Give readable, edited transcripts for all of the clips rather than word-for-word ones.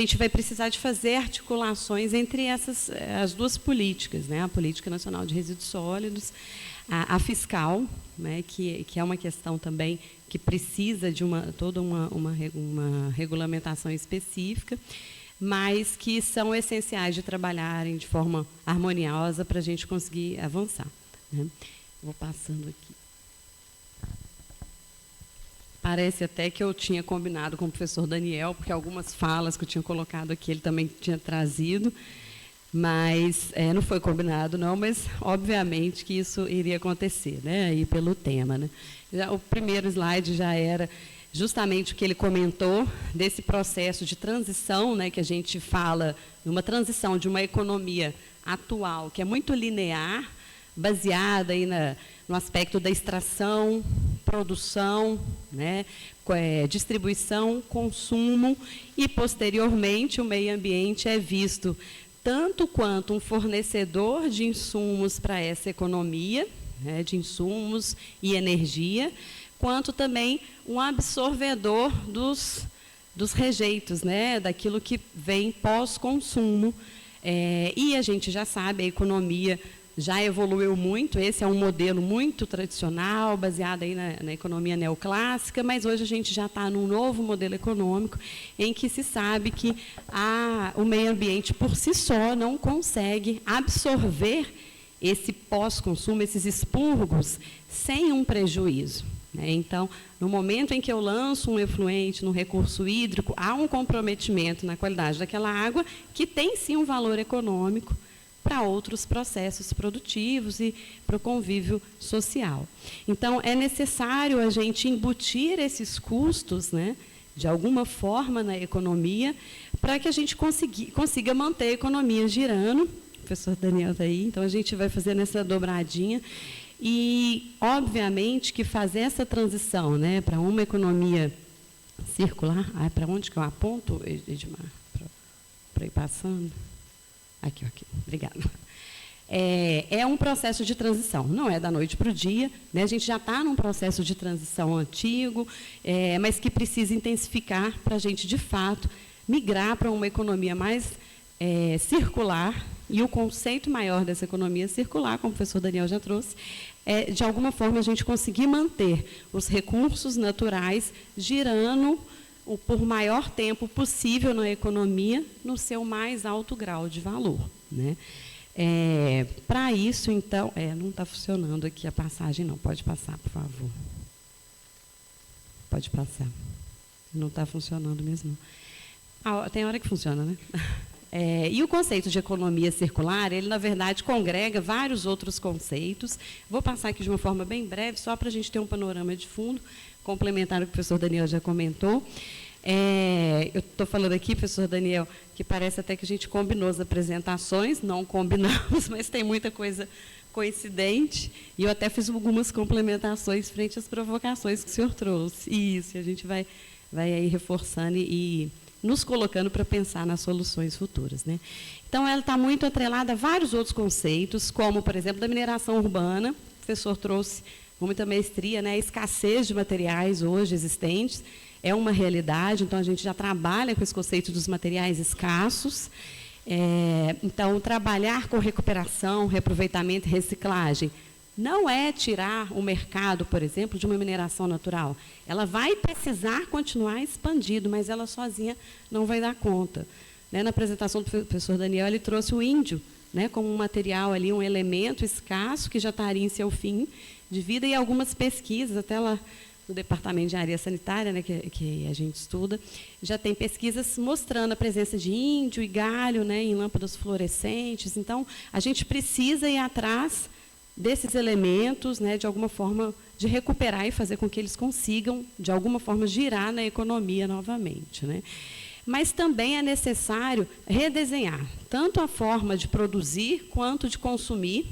a gente vai precisar de fazer articulações entre as duas políticas, né? A Política Nacional de Resíduos Sólidos, a fiscal, né? que é uma questão também que precisa de toda uma regulamentação específica, mas que são essenciais de trabalharem de forma harmoniosa para a gente conseguir avançar, né? Vou passando aqui. Parece até que eu tinha combinado com o professor Daniel, porque algumas falas que eu tinha colocado aqui ele também tinha trazido, mas não foi combinado, não, mas obviamente que isso iria acontecer, né, aí pelo tema, né. O primeiro slide já era justamente o que ele comentou desse processo de transição, né, que a gente fala, uma transição de uma economia atual, que é muito linear, baseada aí no aspecto da extração, produção, né, distribuição, consumo, e, posteriormente, o meio ambiente é visto tanto quanto um fornecedor de insumos para essa economia, né, de insumos e energia, quanto também um absorvedor dos rejeitos, né, daquilo que vem pós-consumo. E a gente já sabe, a economia já evoluiu muito, esse é um modelo muito tradicional, baseado aí na economia neoclássica, mas hoje a gente já está num novo modelo econômico, em que se sabe que o meio ambiente, por si só, não consegue absorver esse pós-consumo, esses expurgos, sem um prejuízo, né? Então, no momento em que eu lanço um efluente no recurso hídrico, há um comprometimento na qualidade daquela água, que tem, sim, um valor econômico para outros processos produtivos e para o convívio social. Então, é necessário a gente embutir esses custos, né, de alguma forma na economia, para que a gente consiga manter a economia girando. O professor Daniel está aí, então a gente vai fazendo essa dobradinha. E, obviamente, que fazer essa transição, né, para uma economia circular... para onde que eu aponto, Edmar? Para ir passando? Aqui, obrigada. É um processo de transição, não é da noite para o dia, né? A gente já está num processo de transição antigo, mas que precisa intensificar para a gente, de fato, migrar para uma economia mais circular, e o conceito maior dessa economia circular, como o professor Daniel já trouxe, de alguma forma, a gente conseguir manter os recursos naturais girando por maior tempo possível na economia, no seu mais alto grau de valor, né? Para isso, então... não está funcionando aqui a passagem, não. Pode passar, por favor. Pode passar. Não está funcionando mesmo. Tem hora que funciona, né? E o conceito de economia circular, ele, na verdade, congrega vários outros conceitos. Vou passar aqui de uma forma bem breve, só para a gente ter um panorama de fundo, complementar o que o professor Daniel já comentou. Eu estou falando aqui, professor Daniel, que parece até que a gente combinou as apresentações, não combinamos, mas tem muita coisa coincidente, e eu até fiz algumas complementações frente às provocações que o senhor trouxe. Isso, a gente vai aí reforçando e nos colocando para pensar nas soluções futuras, né? Então, ela está muito atrelada a vários outros conceitos, como, por exemplo, da mineração urbana. O professor trouxe com muita maestria, né? A escassez de materiais hoje existentes é uma realidade, então a gente já trabalha com esse conceito dos materiais escassos. Então, trabalhar com recuperação, reaproveitamento e reciclagem não é tirar o mercado, por exemplo, de uma mineração natural. Ela vai precisar continuar expandindo, mas ela sozinha não vai dar conta, né? Na apresentação do professor Daniel, ele trouxe o índio, né, como um material ali, um elemento escasso que já estaria em seu fim de vida, e algumas pesquisas, até lá no Departamento de Engenharia Sanitária, né, que a gente estuda, já tem pesquisas mostrando a presença de índio e galho, né, em lâmpadas fluorescentes. Então, a gente precisa ir atrás desses elementos, né, de alguma forma, de recuperar e fazer com que eles consigam, de alguma forma, girar na economia novamente, né? Mas também é necessário redesenhar tanto a forma de produzir quanto de consumir,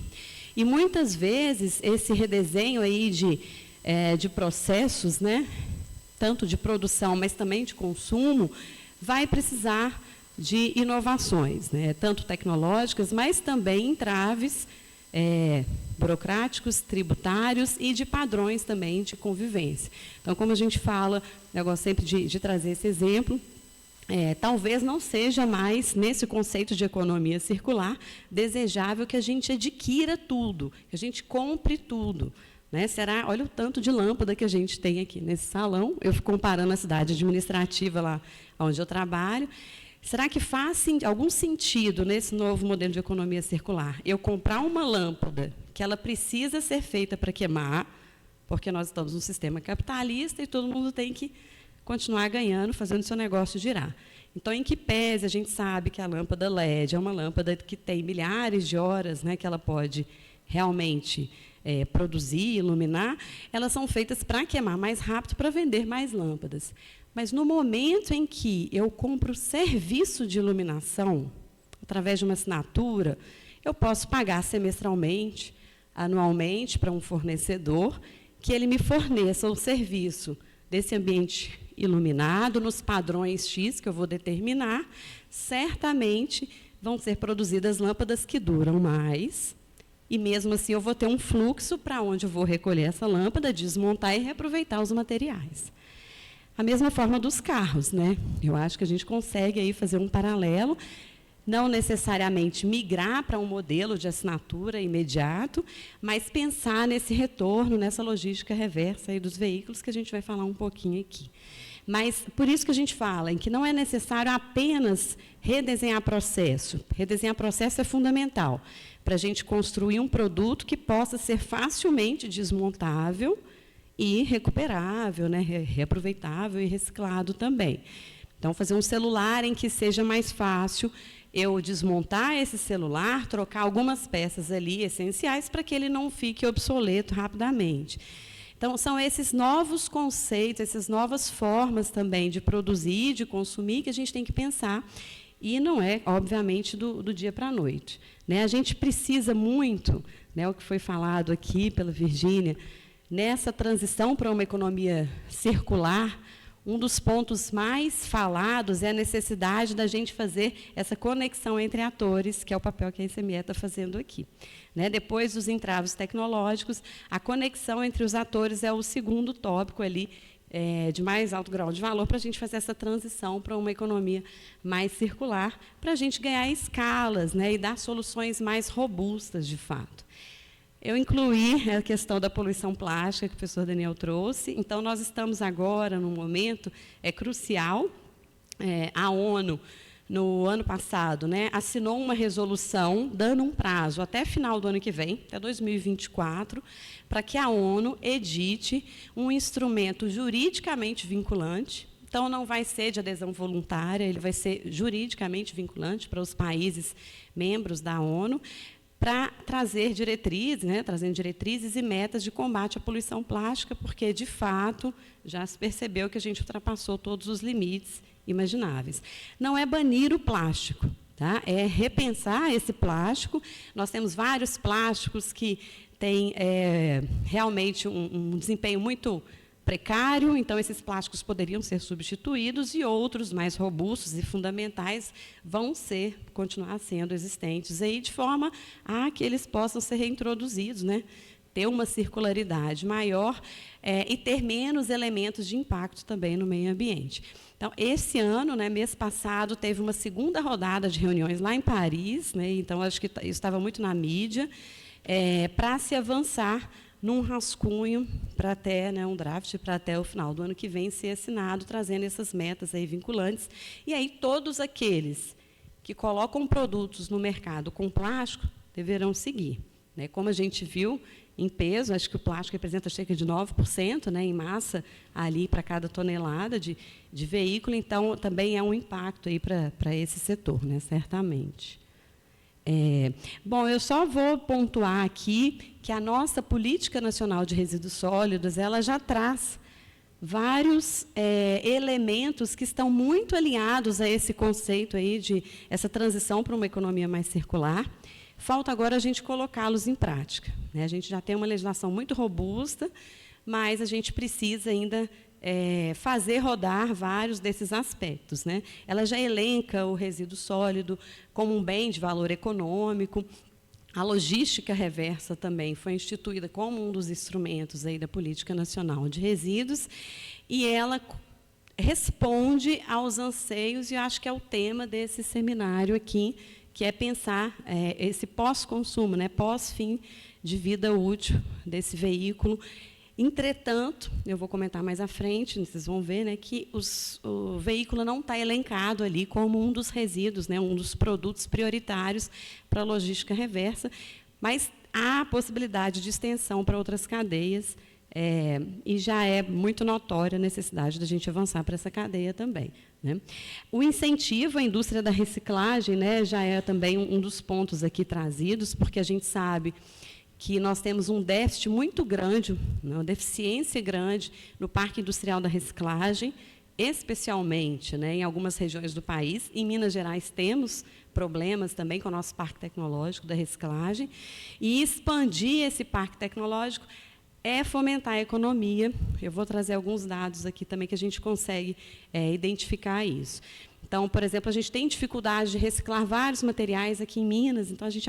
e muitas vezes esse redesenho aí de processos, né, tanto de produção, mas também de consumo, vai precisar de inovações, né, tanto tecnológicas, mas também entraves burocráticos, tributários e de padrões também de convivência. Então, como a gente fala, eu gosto sempre de trazer esse exemplo, talvez não seja mais, nesse conceito de economia circular, desejável que a gente adquira tudo, que a gente compre tudo. Né? Olha o tanto de lâmpada que a gente tem aqui nesse salão. Eu fico comparando a cidade administrativa lá onde eu trabalho. Será que faz algum sentido, nesse novo modelo de economia circular, eu comprar uma lâmpada que ela precisa ser feita para queimar, porque nós estamos num sistema capitalista e todo mundo tem que continuar ganhando, fazendo o seu negócio girar. Então, em que pese a gente sabe que a lâmpada LED é uma lâmpada que tem milhares de horas, né, que ela pode realmente produzir, iluminar, elas são feitas para queimar mais rápido, para vender mais lâmpadas. Mas, no momento em que eu compro serviço de iluminação, através de uma assinatura, eu posso pagar semestralmente, anualmente, para um fornecedor, que ele me forneça o serviço desse ambiente iluminado, nos padrões X que eu vou determinar, certamente vão ser produzidas lâmpadas que duram mais, e, mesmo assim, eu vou ter um fluxo para onde eu vou recolher essa lâmpada, desmontar e reaproveitar os materiais. A mesma forma dos carros, né? Eu acho que a gente consegue aí fazer um paralelo, não necessariamente migrar para um modelo de assinatura imediato, mas pensar nesse retorno, nessa logística reversa aí dos veículos, que a gente vai falar um pouquinho aqui. Mas, por isso que a gente fala em que não é necessário apenas redesenhar processo. Redesenhar processo é fundamental para a gente construir um produto que possa ser facilmente desmontável e recuperável, né, reaproveitável e reciclado também. Então, fazer um celular em que seja mais fácil eu desmontar esse celular, trocar algumas peças ali essenciais para que ele não fique obsoleto rapidamente. Então, são esses novos conceitos, essas novas formas também de produzir, de consumir, que a gente tem que pensar. E não é, obviamente, do dia para a noite. Né? A gente precisa muito, né, o que foi falado aqui pela Virgínia, nessa transição para uma economia circular, um dos pontos mais falados é a necessidade da gente fazer essa conexão entre atores, que é o papel que a ICME está fazendo aqui. Né? Depois dos entraves tecnológicos, a conexão entre os atores é o segundo tópico ali, de mais alto grau de valor, para a gente fazer essa transição para uma economia mais circular, para a gente ganhar escalas, né, e dar soluções mais robustas, de fato. Eu incluí a questão da poluição plástica, que o professor Daniel trouxe. Então, nós estamos agora num momento crucial. A ONU, no ano passado, né, assinou uma resolução dando um prazo até final do ano que vem, até 2024, para que a ONU edite um instrumento juridicamente vinculante. Então, não vai ser de adesão voluntária, ele vai ser juridicamente vinculante para os países membros da ONU, para trazer diretrizes, né, trazendo diretrizes e metas de combate à poluição plástica, porque, de fato, já se percebeu que a gente ultrapassou todos os limites imagináveis. Não é banir o plástico, tá? É repensar esse plástico. Nós temos vários plásticos que têm realmente um desempenho muito precário, então esses plásticos poderiam ser substituídos e outros mais robustos e fundamentais vão continuar sendo existentes aí, de forma a que eles possam ser reintroduzidos, né? Ter uma circularidade maior e ter menos elementos de impacto também no meio ambiente. Então, esse ano, né, mês passado, teve uma segunda rodada de reuniões lá em Paris, né, então acho que isso estava muito na mídia, para se avançar num rascunho para até, né, um draft para até o final do ano que vem ser assinado, trazendo essas metas aí vinculantes. E aí todos aqueles que colocam produtos no mercado com plástico deverão seguir. Né? Como a gente viu, em peso, acho que o plástico representa cerca de 9%, né, em massa, ali para cada tonelada de veículo, então também é um impacto aí para esse setor, né, certamente. Bom, eu só vou pontuar aqui que a nossa Política Nacional de Resíduos Sólidos ela já traz vários elementos que estão muito alinhados a esse conceito aí de essa transição para uma economia mais circular. Falta agora a gente colocá-los em prática. Né? A gente já tem uma legislação muito robusta, mas a gente precisa ainda fazer rodar vários desses aspectos. Né? Ela já elenca o resíduo sólido como um bem de valor econômico. A logística reversa também foi instituída como um dos instrumentos aí da Política Nacional de Resíduos, e ela responde aos anseios, e acho que é o tema desse seminário aqui, que é pensar esse pós-consumo, né, pós-fim de vida útil desse veículo. Entretanto, eu vou comentar mais à frente, vocês vão ver, né, que o veículo não está elencado ali como um dos resíduos, né, um dos produtos prioritários para a logística reversa, mas há a possibilidade de extensão para outras cadeias, e já é muito notória a necessidade da gente avançar para essa cadeia também, né. O incentivo à indústria da reciclagem, né, já é também um dos pontos aqui trazidos, porque a gente sabe que nós temos um déficit muito grande, uma deficiência grande no parque industrial da reciclagem, especialmente, né, em algumas regiões do país. Em Minas Gerais temos problemas também com o nosso parque tecnológico da reciclagem, e expandir esse parque tecnológico é fomentar a economia. Eu vou trazer alguns dados aqui também que a gente consegue identificar isso. Então, por exemplo, a gente tem dificuldade de reciclar vários materiais aqui em Minas, então a gente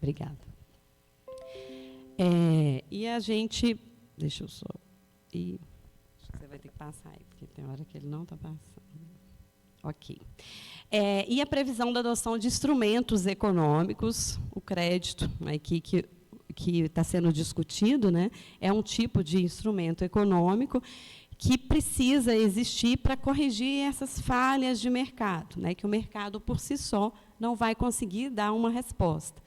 Obrigada. E a gente... Deixa eu só... acho que você vai ter que passar aí, porque tem hora que ele não está passando. Ok. E a previsão da adoção de instrumentos econômicos, o crédito, aqui que está sendo discutido, né, é um tipo de instrumento econômico que precisa existir para corrigir essas falhas de mercado, né, que o mercado, por si só, não vai conseguir dar uma resposta.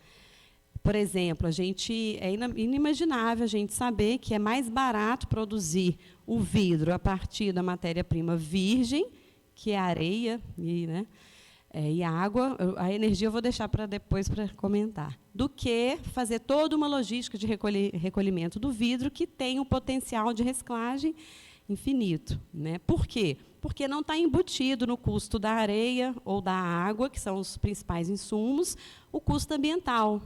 Por exemplo, é inimaginável a gente saber que é mais barato produzir o vidro a partir da matéria-prima virgem, que é a areia e a água. A energia eu vou deixar para depois para comentar, do que fazer toda uma logística de recolhimento do vidro, que tem um potencial de reciclagem infinito, né? Por quê? Porque não está embutido no custo da areia ou da água, que são os principais insumos, o custo ambiental.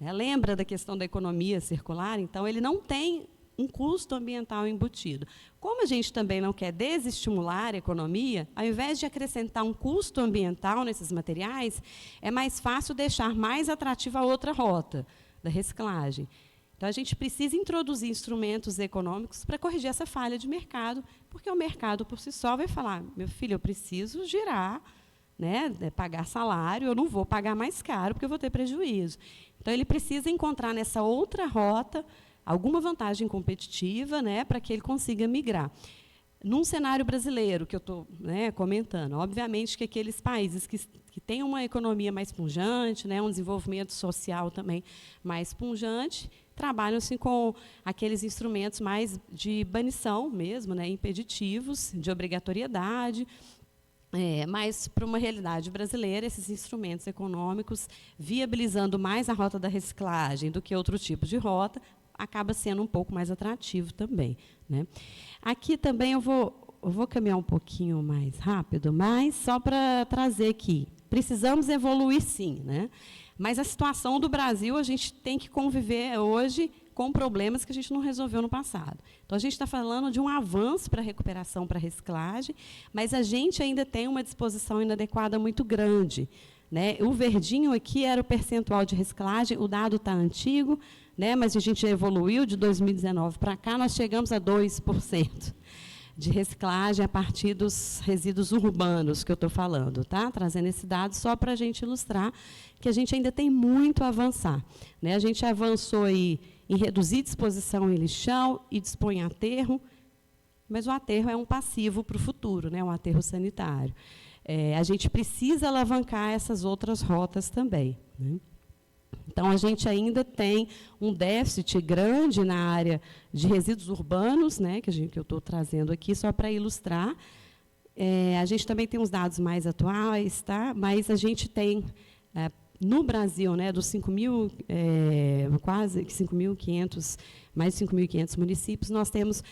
Lembra da questão da economia circular? Então, ele não tem um custo ambiental embutido. Como a gente também não quer desestimular a economia, ao invés de acrescentar um custo ambiental nesses materiais, é mais fácil deixar mais atrativa a outra rota da reciclagem. Então, a gente precisa introduzir instrumentos econômicos para corrigir essa falha de mercado, porque o mercado, por si só, vai falar: meu filho, eu preciso girar, né, pagar salário, eu não vou pagar mais caro, porque eu vou ter prejuízo. Então, ele precisa encontrar nessa outra rota alguma vantagem competitiva, né, para que ele consiga migrar. Num cenário brasileiro, que eu estou, né, comentando, obviamente que aqueles países que têm uma economia mais pujante, né, um desenvolvimento social também mais pujante, trabalham-se com aqueles instrumentos mais de banição mesmo, né, impeditivos, de obrigatoriedade. Mas, para uma realidade brasileira, esses instrumentos econômicos, viabilizando mais a rota da reciclagem do que outro tipo de rota, acaba sendo um pouco mais atrativo também, né? Aqui também eu vou caminhar um pouquinho mais rápido, mas só para trazer aqui. Precisamos evoluir, sim, né? Mas a situação do Brasil, a gente tem que conviver hoje com problemas que a gente não resolveu no passado. Então, a gente está falando de um avanço para a recuperação, para a reciclagem, mas a gente ainda tem uma disposição inadequada muito grande, né? O verdinho aqui era o percentual de reciclagem, o dado está antigo, né, mas a gente evoluiu de 2019 para cá, nós chegamos a 2% de reciclagem a partir dos resíduos urbanos que eu estou falando, tá? Trazendo esse dado só para a gente ilustrar que a gente ainda tem muito a avançar, né? A gente avançou aí em reduzir disposição em lixão e dispor em aterro, mas o aterro é um passivo para o futuro, né? Um aterro sanitário. A gente precisa alavancar essas outras rotas também, né? Então, a gente ainda tem um déficit grande na área de resíduos urbanos, né, que eu estou trazendo aqui só para ilustrar. A gente também tem uns dados mais atuais, tá? Mas a gente tem, no Brasil, né, dos 5.000, quase 5.500, mais de 5.500 municípios, nós temos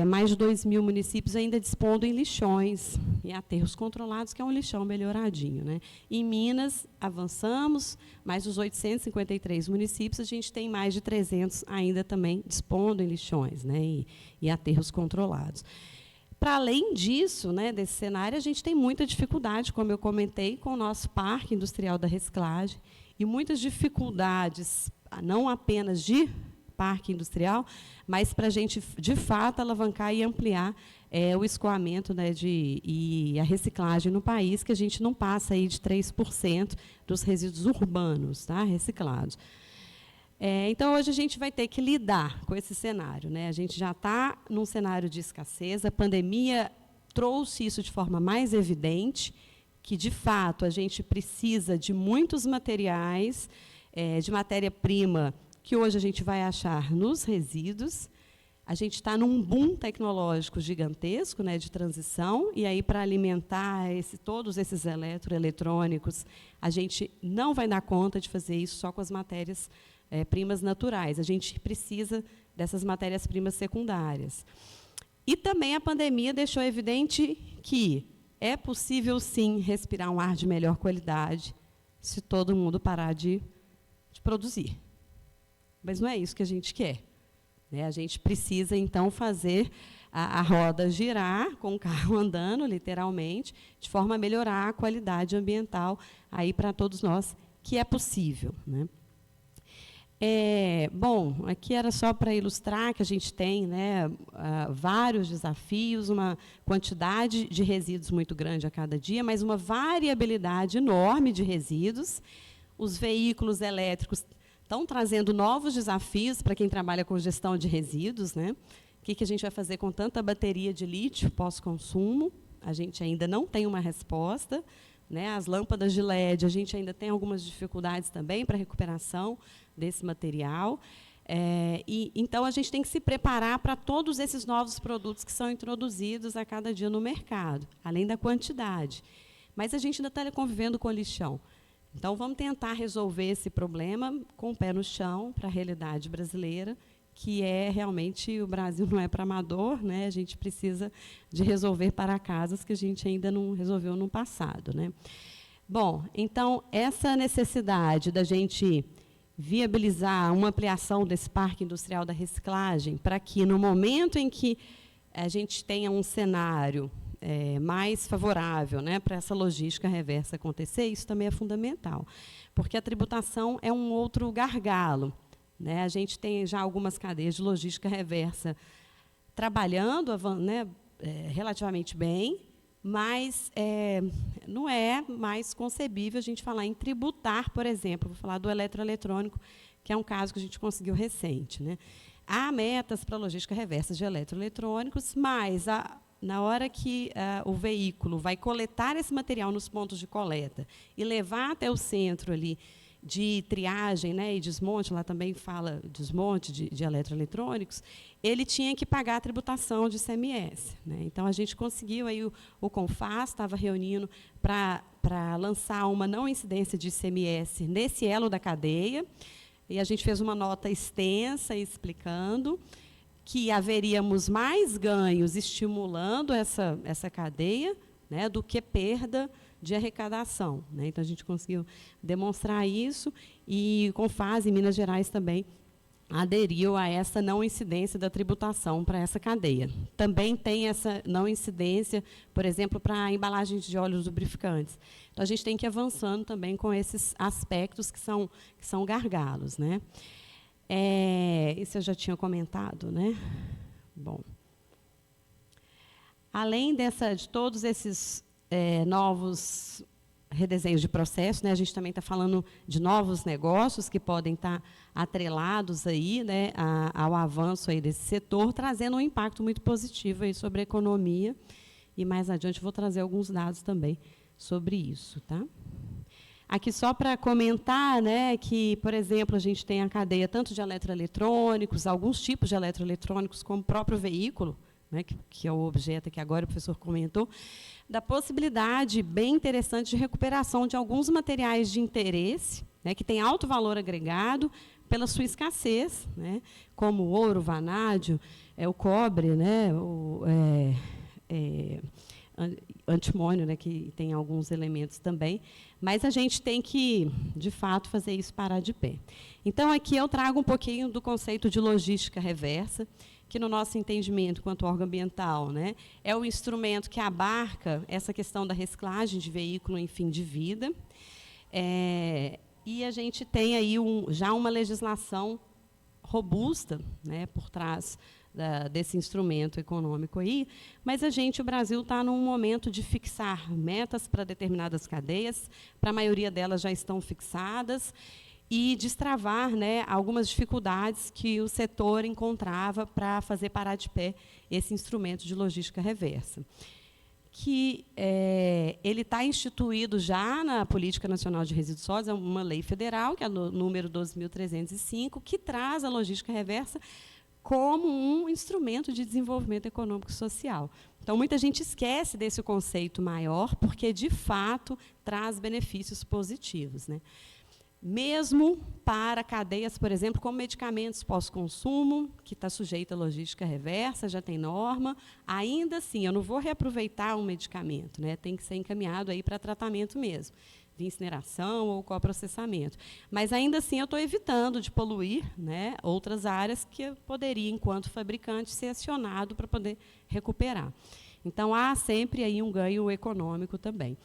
mais de 2.000 municípios ainda dispondo em lixões, em aterros controlados, que é um lixão melhoradinho, né? Em Minas, avançamos, mais dos 853 municípios, a gente tem mais de 300 ainda também dispondo em lixões, né? E aterros controlados. para além disso, né, desse cenário, a gente tem muita dificuldade, como eu comentei, com o nosso parque industrial da reciclagem, e muitas dificuldades, não apenas de parque industrial, mas para a gente, de fato, alavancar e ampliar o escoamento, né, e a reciclagem no país, que a gente não passa aí de 3% dos resíduos urbanos, tá, reciclados. Então, hoje a gente vai ter que lidar com esse cenário, né? A gente já está num cenário de escassez, a pandemia trouxe isso de forma mais evidente, que, de fato, a gente precisa de muitos materiais, de matéria-prima, que hoje a gente vai achar nos resíduos. A gente está num boom tecnológico gigantesco, né, de transição, e aí, para alimentar todos esses eletrônicos, a gente não vai dar conta de fazer isso só com as matérias primas naturais. A gente precisa dessas matérias-primas secundárias. E também a pandemia deixou evidente que é possível, sim, respirar um ar de melhor qualidade se todo mundo parar de produzir. Mas não é isso que a gente quer, né? A gente precisa, então, fazer a roda girar, com o carro andando, literalmente, de forma a melhorar a qualidade ambiental aí para todos nós, que é possível, né? Bom, aqui era só para ilustrar que a gente tem, né, vários desafios, uma quantidade de resíduos muito grande a cada dia, mas uma variabilidade enorme de resíduos. Os veículos elétricos estão trazendo novos desafios para quem trabalha com gestão de resíduos, né? O que a gente vai fazer com tanta bateria de lítio pós-consumo? A gente ainda não tem uma resposta, né? As lâmpadas de LED, a gente ainda tem algumas dificuldades também para a recuperação desse material. Então, a gente tem que se preparar para todos esses novos produtos que são introduzidos a cada dia no mercado, além da quantidade. Mas a gente ainda está convivendo com o lixão. Então, vamos tentar resolver esse problema com o pé no chão para a realidade brasileira, que realmente, o Brasil não é para amador, né? A gente precisa de resolver para casas que a gente ainda não resolveu no passado, né? Bom, então, essa necessidade da gente viabilizar uma ampliação desse parque industrial da reciclagem, para que, no momento em que a gente tenha um cenário mais favorável, né, para essa logística reversa acontecer, isso também é fundamental, porque a tributação é um outro gargalo, né? A gente tem já algumas cadeias de logística reversa trabalhando, né, relativamente bem, mas não é mais concebível a gente falar em tributar, por exemplo, vou falar do eletroeletrônico, que é um caso que a gente conseguiu recente, né? Há metas para a logística reversa de eletroeletrônicos, mas na hora que o veículo vai coletar esse material nos pontos de coleta e levar até o centro ali de triagem, né, e desmonte, lá também fala desmonte de eletroeletrônicos, ele tinha que pagar a tributação de ICMS, né? Então, a gente conseguiu, aí o CONFAS estava reunindo para lançar uma não incidência de ICMS nesse elo da cadeia, e a gente fez uma nota extensa explicando que haveríamos mais ganhos estimulando essa cadeia, né, do que perda de arrecadação, né? Então, a gente conseguiu demonstrar isso, e o CONFAS, em Minas Gerais, também aderiu a essa não incidência da tributação para essa cadeia. Também tem essa não incidência, por exemplo, para embalagens de óleos lubrificantes. Então, a gente tem que ir avançando também com esses aspectos que são gargalos, né? Isso eu já tinha comentado, né? Bom. Além de todos esses novos redesenhos de processo, né, a gente também está falando de novos negócios que podem estar atrelados aí, né, ao avanço aí desse setor, trazendo um impacto muito positivo aí sobre a economia. E mais adiante vou trazer alguns dados também sobre isso, tá? Aqui só para comentar, né, que, por exemplo, a gente tem a cadeia tanto de eletroeletrônicos, alguns tipos de eletroeletrônicos, como o próprio veículo, né, que é o objeto que agora o professor comentou, da possibilidade bem interessante de recuperação de alguns materiais de interesse, né, que têm alto valor agregado pela sua escassez, né, como o ouro, o vanádio, o cobre, né, o antimônio, né, que tem alguns elementos também, mas a gente tem que, de fato, fazer isso parar de pé. Então, aqui eu trago um pouquinho do conceito de logística reversa, que, no nosso entendimento, quanto órgão ambiental, né, é o instrumento que abarca essa questão da reciclagem de veículo em fim de vida. E a gente tem aí já uma legislação robusta, né, por trás desse instrumento econômico aí, mas o Brasil está num momento de fixar metas para determinadas cadeias, para a maioria delas já estão fixadas, e destravar, né, algumas dificuldades que o setor encontrava para fazer parar de pé esse instrumento de logística reversa, que ele está instituído já na Política Nacional de Resíduos Sólidos, é uma lei federal, que é o número 12.305, que traz a logística reversa como um instrumento de desenvolvimento econômico e social. Então, muita gente esquece desse conceito maior, porque, de fato, traz benefícios positivos, né? Mesmo para cadeias, por exemplo, como medicamentos pós-consumo, que está sujeito à logística reversa, já tem norma, ainda assim, eu não vou reaproveitar um medicamento, né? Tem que ser encaminhado aí para tratamento mesmo, de incineração ou coprocessamento. Mas, ainda assim, eu estou evitando de poluir, né, outras áreas que eu poderia, enquanto fabricante, ser acionado para poder recuperar. Então, há sempre aí um ganho econômico também.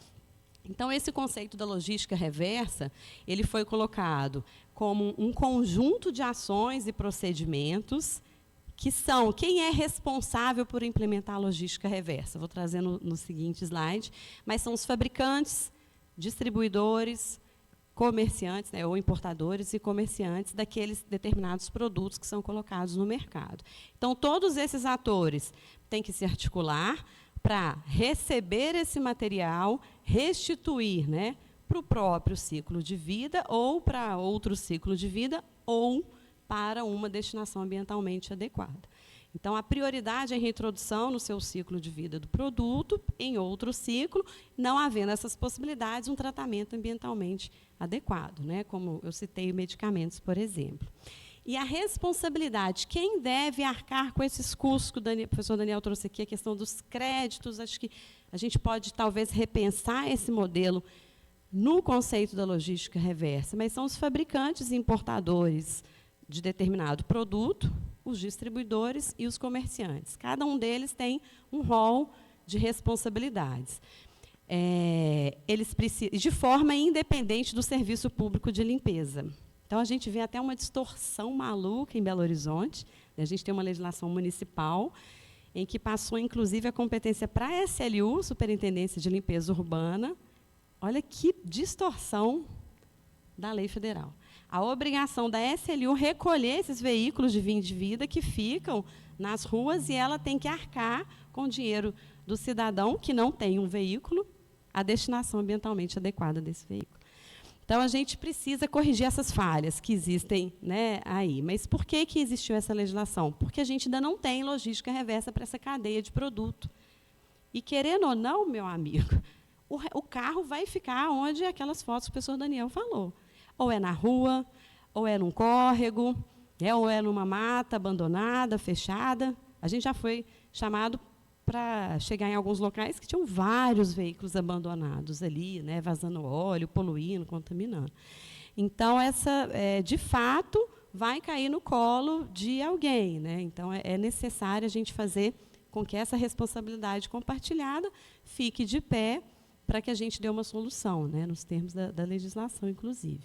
Então, esse conceito da logística reversa, ele foi colocado como um conjunto de ações e procedimentos que são quem é responsável por implementar a logística reversa. Vou trazer no seguinte slide, mas são os fabricantes, distribuidores, comerciantes, né, ou importadores e comerciantes daqueles determinados produtos que são colocados no mercado. Então, todos esses atores têm que se articular para receber esse material, restituir, né, para o próprio ciclo de vida, ou para outro ciclo de vida, ou para uma destinação ambientalmente adequada. Então, a prioridade é a reintrodução no seu ciclo de vida do produto, em outro ciclo, não havendo essas possibilidades, um tratamento ambientalmente adequado, né, como eu citei medicamentos, por exemplo. E a responsabilidade, quem deve arcar com esses custos que o professor Daniel trouxe aqui, a questão dos créditos, acho que a gente pode, talvez, repensar esse modelo no conceito da logística reversa, mas são os fabricantes e importadores de determinado produto, os distribuidores e os comerciantes. Cada um deles tem um rol de responsabilidades. Eles precisam, de forma independente do serviço público de limpeza. Então, a gente vê até uma distorção maluca em Belo Horizonte. A gente tem uma legislação municipal em que passou, inclusive, a competência para a SLU, Superintendência de Limpeza Urbana. Olha que distorção da lei federal. A obrigação da SLU recolher esses veículos de fim de vida que ficam nas ruas, e ela tem que arcar com o dinheiro do cidadão que não tem um veículo, a destinação ambientalmente adequada desse veículo. Então, a gente precisa corrigir essas falhas que existem, né, aí. Mas por que existiu essa legislação? Porque a gente ainda não tem logística reversa para essa cadeia de produto. E, querendo ou não, meu amigo, o carro vai ficar onde aquelas fotos que o professor Daniel falou. Ou é na rua, ou é num córrego, ou é numa mata abandonada, fechada. A gente já foi chamado para chegar em alguns locais que tinham vários veículos abandonados ali, né, vazando óleo, poluindo, contaminando. Então, de fato, vai cair no colo de alguém, né? Então, é necessário a gente fazer com que essa responsabilidade compartilhada fique de pé para que a gente dê uma solução, né, nos termos da legislação, inclusive.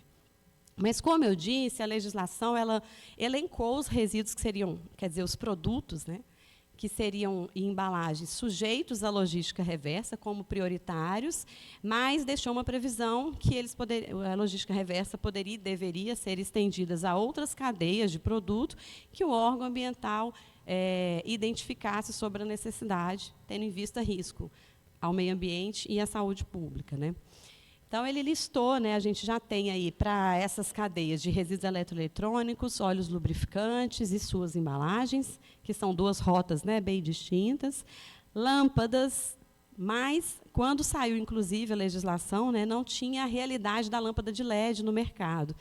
Mas, como eu disse, a legislação ela elencou os resíduos que seriam, quer dizer, os produtos, né, que seriam em embalagens sujeitos à logística reversa como prioritários, mas deixou uma previsão que a logística reversa poderia e deveria ser estendidas a outras cadeias de produto que o órgão ambiental identificasse sobre a necessidade, tendo em vista risco ao meio ambiente e à saúde pública, né? Então, ele listou, né, a gente já tem aí para essas cadeias de resíduos eletroeletrônicos, óleos lubrificantes e suas embalagens, que são duas rotas, né, bem distintas, lâmpadas, Mas, quando saiu, inclusive, a legislação, né, não tinha a realidade da lâmpada de LED no mercado.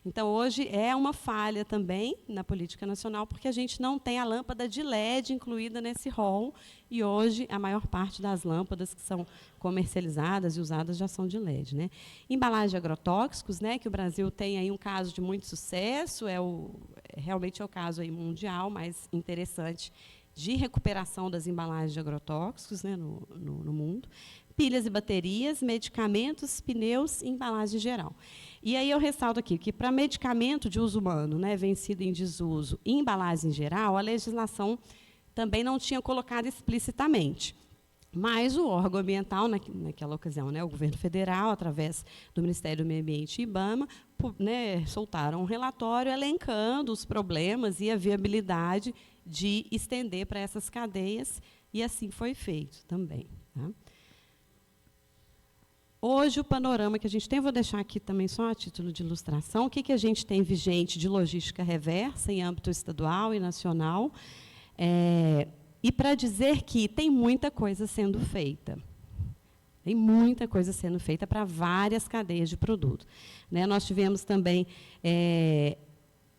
Então, hoje, é uma falha também na política nacional, porque a gente não tem a lâmpada de LED incluída nesse rol, e hoje a maior parte das lâmpadas que são comercializadas e usadas já são de LED. Né? Embalagem de agrotóxicos, né, que o Brasil tem aí um caso de muito sucesso, realmente é o caso aí mundial mais interessante de recuperação das embalagens de agrotóxicos, né, no mundo, pilhas e baterias, medicamentos, pneus e embalagem geral. E aí eu ressalto aqui que, para medicamento de uso humano, né, vencido em desuso, e embalagem geral, a legislação também não tinha colocado explicitamente. Mas o órgão ambiental, naquela ocasião, né, o governo federal, através do Ministério do Meio Ambiente e IBAMA, né, soltaram um relatório elencando os problemas e a viabilidade de estender para essas cadeias, e assim foi feito também. Tá? Hoje, o panorama que a gente tem, vou deixar aqui também só a título de ilustração, o que a gente tem vigente de logística reversa em âmbito estadual e nacional, e para dizer que tem muita coisa sendo feita. Tem muita coisa sendo feita para várias cadeias de produto. Né? Nós tivemos também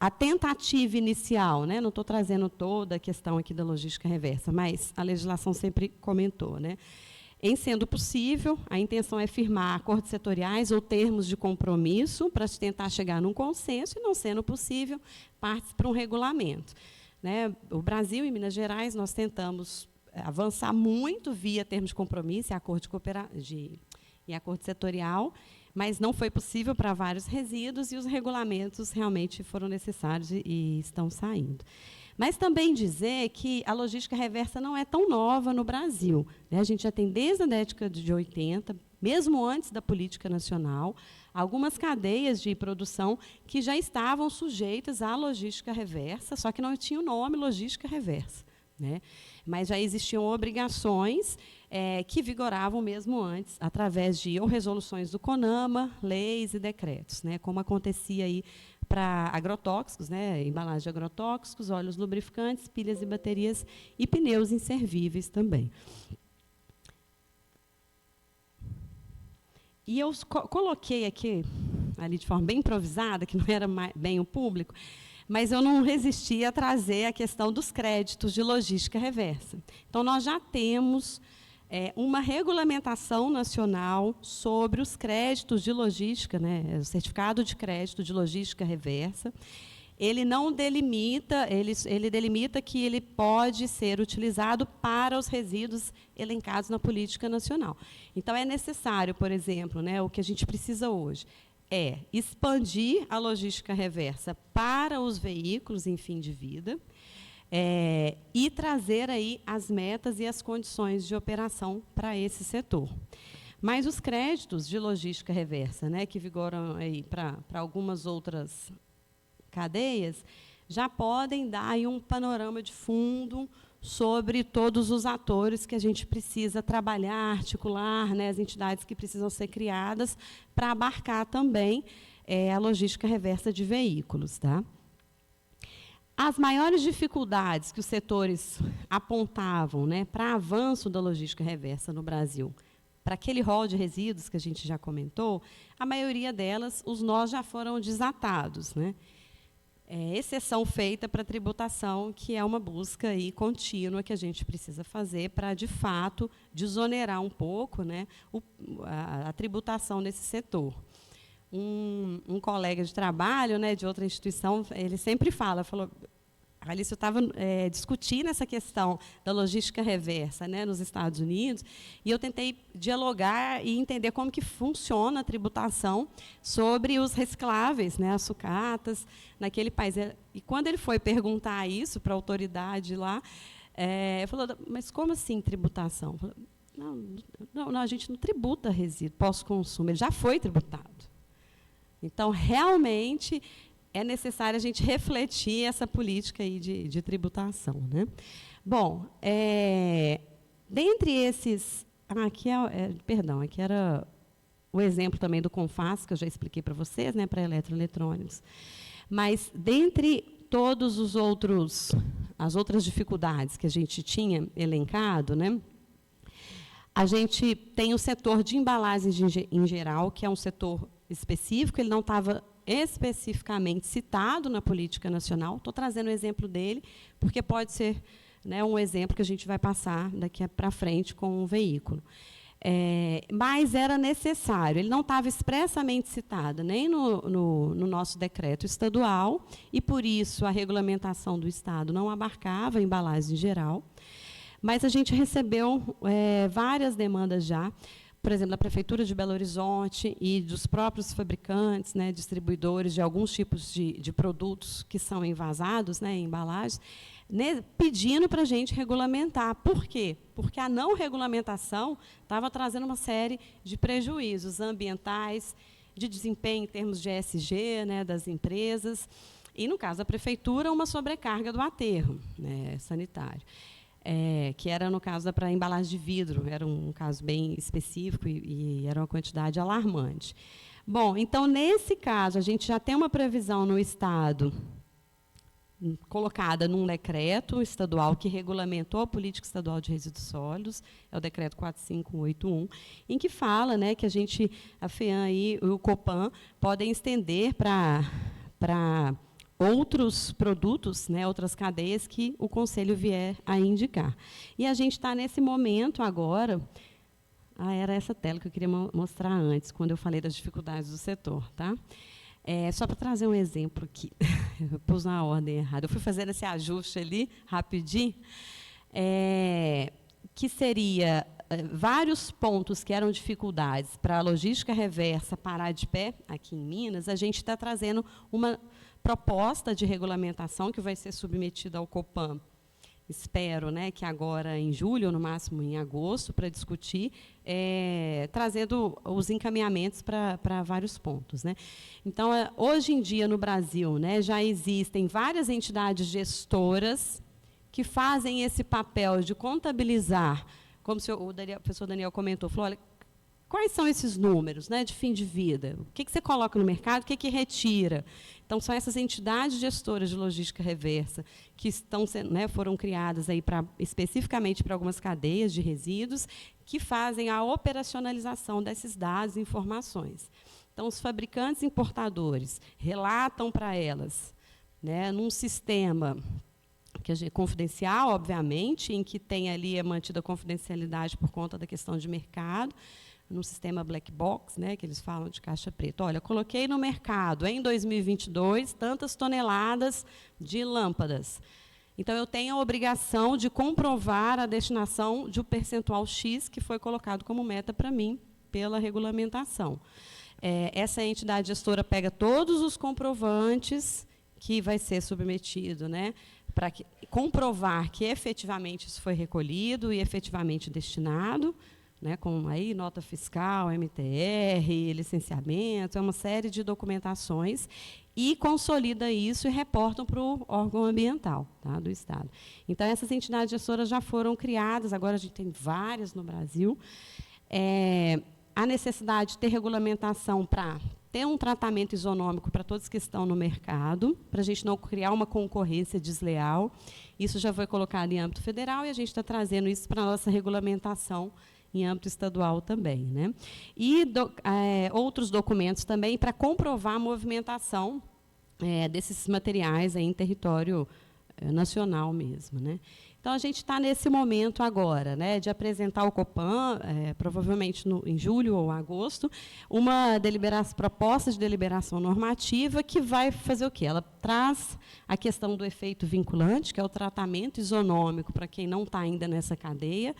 a tentativa inicial, né? Não estou trazendo toda a questão aqui da logística reversa, mas a legislação sempre comentou, né? Em sendo possível, a intenção é firmar acordos setoriais ou termos de compromisso para tentar chegar num consenso, e, não sendo possível, partir para um regulamento. Né? O Brasil e Minas Gerais, nós tentamos avançar muito via termos de compromisso e acordo setorial, mas não foi possível para vários resíduos, e os regulamentos realmente foram necessários e estão saindo. Mas também dizer que a logística reversa não é tão nova no Brasil. Né? A gente já tem, desde a década de 80, mesmo antes da política nacional, algumas cadeias de produção que já estavam sujeitas à logística reversa, só que não tinha o nome logística reversa. Né? Mas já existiam obrigações que vigoravam mesmo antes, através de ou resoluções do CONAMA, leis e decretos, né? Como acontecia aí para agrotóxicos, né? Embalagem de agrotóxicos, óleos lubrificantes, pilhas e baterias e pneus inservíveis também. E eu coloquei aqui, ali de forma bem improvisada, que não era bem o público, mas eu não resisti a trazer a questão dos créditos de logística reversa. Então, nós já temos uma regulamentação nacional sobre os créditos de logística, né, o certificado de crédito de logística reversa. Ele não delimita, ele delimita que ele pode ser utilizado para os resíduos elencados na política nacional. Então, é necessário, por exemplo, né, o que a gente precisa hoje é expandir a logística reversa para os veículos em fim de vida, e trazer aí as metas e as condições de operação para esse setor. Mas os créditos de logística reversa, né, que vigoram aí para algumas outras cadeias, já podem dar aí um panorama de fundo sobre todos os atores que a gente precisa trabalhar, articular, né, as entidades que precisam ser criadas para abarcar também a logística reversa de veículos. Tá? As maiores dificuldades que os setores apontavam, né, para avanço da logística reversa no Brasil, para aquele rol de resíduos que a gente já comentou, a maioria delas, os nós já foram desatados. Né? Exceção feita para a tributação, que é uma busca aí contínua que a gente precisa fazer para, de fato, desonerar um pouco, né, a tributação nesse setor. Um colega de trabalho, né, de outra instituição, ele sempre falou, Alice, eu estava discutindo essa questão da logística reversa, né, nos Estados Unidos, e eu tentei dialogar e entender como que funciona a tributação sobre os recicláveis, né, as sucatas, naquele país. E quando ele foi perguntar isso para a autoridade lá, falou, mas como assim tributação? Falei, não, a gente não tributa resíduo pós-consumo, ele já foi tributado. Então, realmente, é necessário a gente refletir essa política aí de tributação. Né? Bom, dentre esses... aqui aqui era o exemplo também do CONFAS, que eu já expliquei para vocês, né, para eletroeletrônicos. Mas, dentre todos os outros, as outras dificuldades que a gente tinha elencado, né, A gente tem o setor de embalagens em geral, que é um setor específico, ele não estava especificamente citado na política nacional. Estou trazendo o exemplo dele, porque pode ser, né, um exemplo que a gente vai passar daqui para frente com o veículo. Mas era necessário, ele não estava expressamente citado nem no nosso decreto estadual, e, por isso, a regulamentação do Estado não abarcava a embalagem em geral. Mas a gente recebeu várias demandas já, por exemplo, da Prefeitura de Belo Horizonte e dos próprios fabricantes, né, distribuidores de alguns tipos de produtos que são envasados, né, em embalagens, né, pedindo para a gente regulamentar. Por quê? Porque a não regulamentação estava trazendo uma série de prejuízos ambientais, de desempenho em termos de ESG, né, das empresas, e, no caso da Prefeitura, uma sobrecarga do aterro, né, sanitário. Que era, no caso, para embalagem de vidro, era um caso bem específico e era uma quantidade alarmante. Bom, então, nesse caso, a gente já tem uma previsão no Estado, colocada num decreto estadual que regulamentou a política estadual de resíduos sólidos, é o decreto 45181, em que fala, né, que a FEAM e o Copan podem estender para outros produtos, né, outras cadeias que o Conselho vier a indicar. E a gente está nesse momento agora. Era essa tela que eu queria mostrar antes, quando eu falei das dificuldades do setor. Tá? Só para trazer um exemplo aqui, eu pus na ordem errada. Eu fui fazendo esse ajuste ali, rapidinho, que seria vários pontos que eram dificuldades para a logística reversa parar de pé, aqui em Minas. A gente está trazendo uma proposta de regulamentação que vai ser submetida ao Copan, espero, né, que agora em julho, ou no máximo em agosto, para discutir, trazendo os encaminhamentos para vários pontos. Né. Então, hoje em dia, no Brasil, né, já existem várias entidades gestoras que fazem esse papel de contabilizar, como o professor Daniel comentou, falou, olha, quais são esses números, né, de fim de vida? O que você coloca no mercado, o que retira? Então, são essas entidades gestoras de logística reversa que foram criadas aí especificamente para algumas cadeias de resíduos que fazem a operacionalização desses dados e informações. Então, os fabricantes e importadores relatam para elas, né, num sistema confidencial, obviamente, em que tem ali mantida a confidencialidade por conta da questão de mercado, num sistema black box, né, que eles falam de caixa preta. Olha, coloquei no mercado, em 2022, tantas toneladas de lâmpadas. Então, eu tenho a obrigação de comprovar a destinação de um percentual X que foi colocado como meta para mim pela regulamentação. Essa entidade gestora pega todos os comprovantes que vai ser submetido, né, para comprovar que efetivamente isso foi recolhido e efetivamente destinado, né, com aí nota fiscal, MTR, licenciamento, uma série de documentações, e consolida isso e reportam para o órgão ambiental, tá, do Estado. Então, essas entidades gestoras já foram criadas, agora a gente tem várias no Brasil. A necessidade de ter regulamentação para ter um tratamento isonômico para todos que estão no mercado, para a gente não criar uma concorrência desleal. Isso já foi colocado em âmbito federal e a gente está trazendo isso para a nossa regulamentação em âmbito estadual também. Né? E outros documentos também para comprovar a movimentação desses materiais aí em território nacional mesmo. Né? Então, a gente está nesse momento agora, né, de apresentar ao Copan, provavelmente em julho ou agosto, uma proposta de deliberação normativa que vai fazer o quê? Ela traz a questão do efeito vinculante, que é o tratamento isonômico para quem não está ainda nessa cadeia,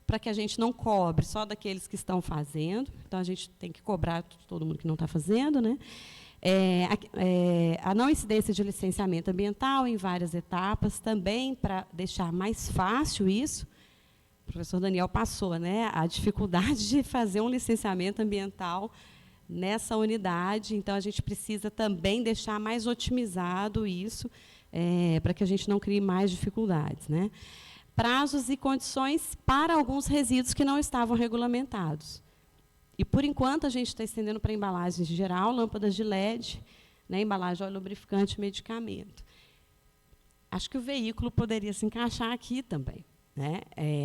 para que a gente não cobre só daqueles que estão fazendo. Então, a gente tem que cobrar todo mundo que não está fazendo, né? A não incidência de licenciamento ambiental em várias etapas, também para deixar mais fácil isso. O professor Daniel passou, né, a dificuldade de fazer um licenciamento ambiental nessa unidade, então a gente precisa também deixar mais otimizado isso, para que a gente não crie mais dificuldades. Né? Prazos e condições para alguns resíduos que não estavam regulamentados. E, por enquanto, a gente está estendendo para embalagens em geral, lâmpadas de LED, né, embalagem de óleo lubrificante e medicamento. Acho que o veículo poderia se encaixar aqui também. né?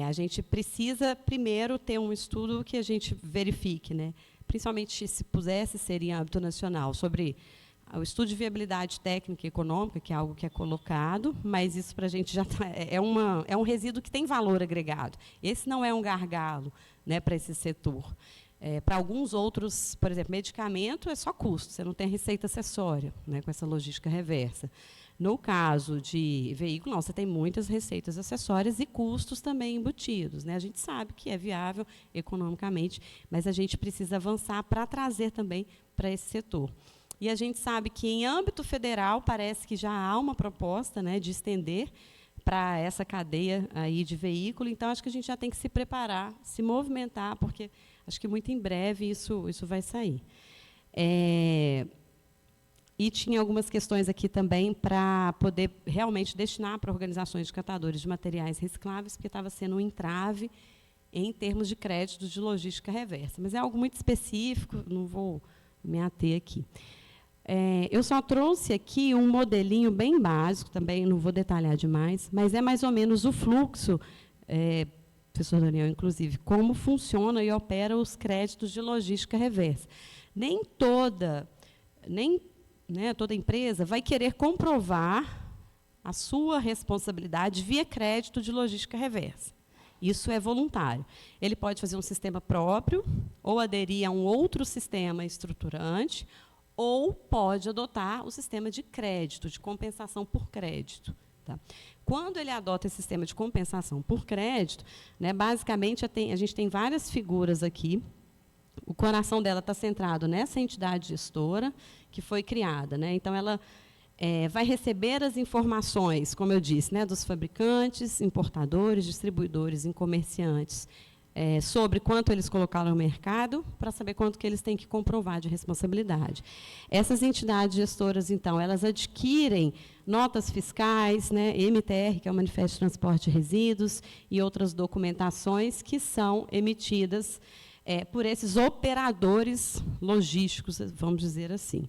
A gente precisa, primeiro, ter um estudo que a gente verifique, né? Principalmente, se pudesse ser em âmbito nacional, sobre o estudo de viabilidade técnica e econômica, que é algo que é colocado, mas isso para a gente já é um resíduo que tem valor agregado. Esse não é um gargalo, né, para esse setor. Para alguns outros, por exemplo, medicamento é só custo, você não tem receita acessória, né, com essa logística reversa. No caso de veículo, não, você tem muitas receitas acessórias e custos também embutidos, né? A gente sabe que é viável economicamente, mas a gente precisa avançar para trazer também para esse setor. E a gente sabe que, em âmbito federal, parece que já há uma proposta, né, de estender para essa cadeia aí de veículo. Então, acho que a gente já tem que se preparar, se movimentar, porque acho que muito em breve isso vai sair. E tinha algumas questões aqui também para poder realmente destinar para organizações de catadores de materiais recicláveis, porque estava sendo um entrave em termos de créditos de logística reversa. Mas é algo muito específico, não vou me ater aqui. Eu só trouxe aqui um modelinho bem básico, também não vou detalhar demais, mas é mais ou menos o fluxo, professor Daniel, inclusive, como funciona e opera os créditos de logística reversa. Nem toda empresa vai querer comprovar a sua responsabilidade via crédito de logística reversa. Isso é voluntário. Ele pode fazer um sistema próprio, ou aderir a um outro sistema estruturante, ou pode adotar o sistema de crédito, de compensação por crédito. Tá? Quando ele adota esse sistema de compensação por crédito, né, basicamente a gente tem várias figuras aqui. O coração dela está centrado nessa entidade gestora que foi criada, né? Então, ela vai receber as informações, como eu disse, né, dos fabricantes, importadores, distribuidores e comerciantes, sobre quanto eles colocaram no mercado, para saber quanto que eles têm que comprovar de responsabilidade. Essas entidades gestoras, então, elas adquirem notas fiscais, né, MTR, que é o Manifesto de Transporte de Resíduos, e outras documentações que são emitidas por esses operadores logísticos, vamos dizer assim.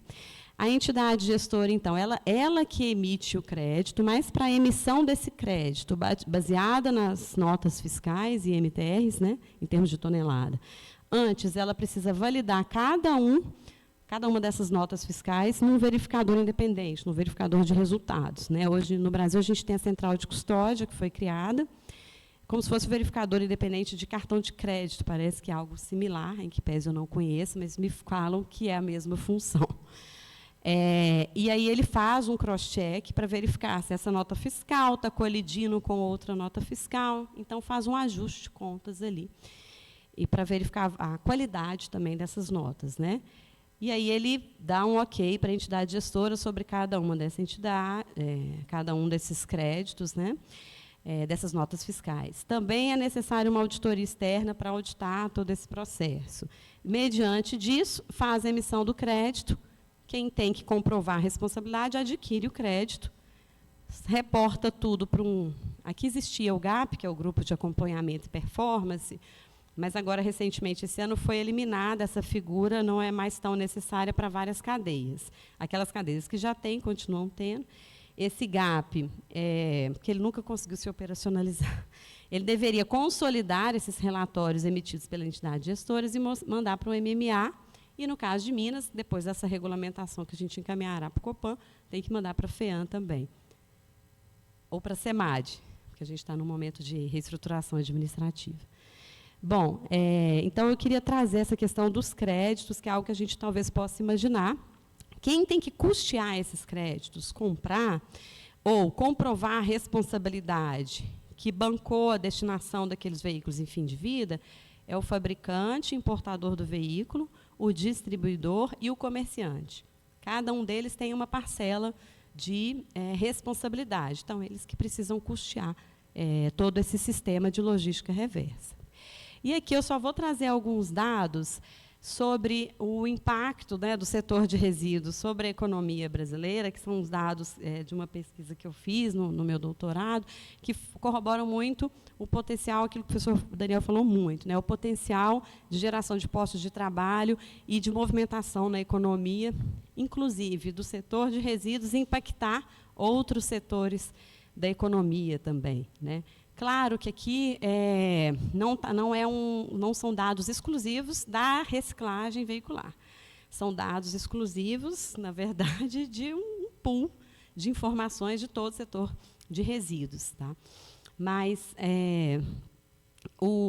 A entidade gestora, então, ela que emite o crédito, mas para a emissão desse crédito, baseada nas notas fiscais e MTRs, né, em termos de tonelada, antes ela precisa validar cada uma dessas notas fiscais num verificador independente, num verificador de resultados, né. Hoje, no Brasil, a gente tem a central de custódia, que foi criada, como se fosse um verificador independente de cartão de crédito. Parece que é algo similar, em que pese eu não conheço, mas me falam que é a mesma função. E aí ele faz um cross-check para verificar se essa nota fiscal está colidindo com outra nota fiscal, então faz um ajuste de contas ali, e para verificar a qualidade também dessas notas, né? E aí ele dá um ok para a entidade gestora sobre cada uma dessa entidade, cada um desses créditos, né? Dessas notas fiscais. Também é necessário uma auditoria externa para auditar todo esse processo. Mediante disso, faz a emissão do crédito. Quem tem que comprovar a responsabilidade adquire o crédito, reporta tudo para Aqui existia o GAP, que é o Grupo de Acompanhamento e Performance, mas agora, recentemente, esse ano, foi eliminada essa figura, não é mais tão necessária para várias cadeias. Aquelas cadeias que já têm, continuam tendo. Esse GAP, que ele nunca conseguiu se operacionalizar, ele deveria consolidar esses relatórios emitidos pela entidade gestora e mandar para o MMA. E, no caso de Minas, depois dessa regulamentação que a gente encaminhará para o Copan, tem que mandar para a FEAM também. Ou para a SEMAD, porque a gente está num momento de reestruturação administrativa. Bom, então eu queria trazer essa questão dos créditos, que é algo que a gente talvez possa imaginar. Quem tem que custear esses créditos, comprar ou comprovar a responsabilidade que bancou a destinação daqueles veículos em fim de vida, é o fabricante, importador do veículo, o distribuidor e o comerciante. Cada um deles tem uma parcela de responsabilidade. Então, eles que precisam custear todo esse sistema de logística reversa. E aqui eu só vou trazer alguns dados sobre o impacto, né, do setor de resíduos sobre a economia brasileira, que são os dados de uma pesquisa que eu fiz no meu doutorado, que corroboram muito o potencial, aquilo que o professor Daniel falou muito, né, o potencial de geração de postos de trabalho e de movimentação na economia, inclusive do setor de resíduos, impactar outros setores da economia também, né? Claro que aqui não são dados exclusivos da reciclagem veicular. São dados exclusivos, na verdade, de um pool de informações de todo o setor de resíduos. Tá? Mas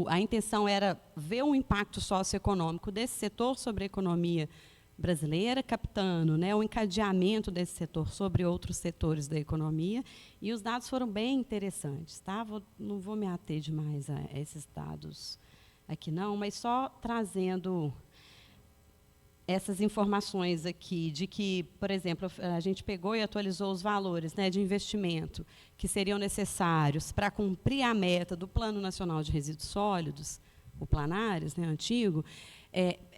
a intenção era ver o impacto socioeconômico desse setor sobre a economia brasileira, captando, né, o encadeamento desse setor sobre outros setores da economia, e os dados foram bem interessantes. Tá? Não vou me ater demais a esses dados aqui, não, mas só trazendo essas informações aqui, de que, por exemplo, a gente pegou e atualizou os valores, né, de investimento que seriam necessários para cumprir a meta do Plano Nacional de Resíduos Sólidos, o Planares, né, antigo.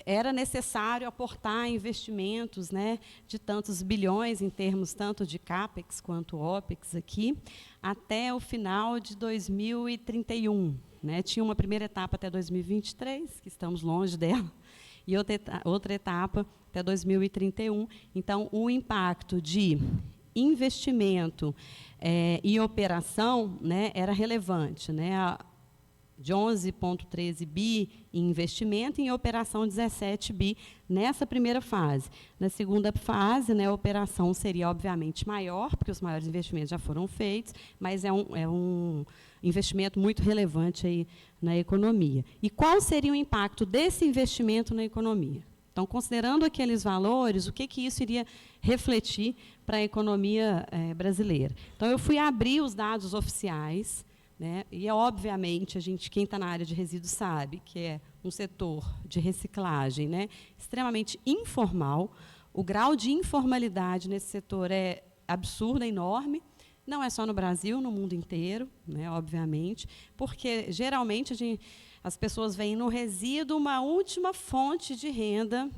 Era necessário aportar investimentos, né, de tantos bilhões, em termos tanto de CAPEX quanto OPEX, aqui, até o final de 2031. Né? Tinha uma primeira etapa até 2023, que estamos longe dela, e outra etapa até 2031. Então, o impacto de investimento e operação, né, era relevante. Né? De 11,13 bi em investimento e em operação 17 bi nessa primeira fase. Na segunda fase, né, a operação seria, obviamente, maior, porque os maiores investimentos já foram feitos, mas é um investimento muito relevante aí na economia. E qual seria o impacto desse investimento na economia? Então, considerando aqueles valores, o que isso iria refletir para a economia brasileira? Então, eu fui abrir os dados oficiais, né, e, obviamente, quem está na área de resíduos sabe que é um setor de reciclagem, né, extremamente informal. O grau de informalidade nesse setor é absurdo, é enorme. Não é só no Brasil, no mundo inteiro, né, obviamente, porque, geralmente, as pessoas veem no resíduo uma última fonte de renda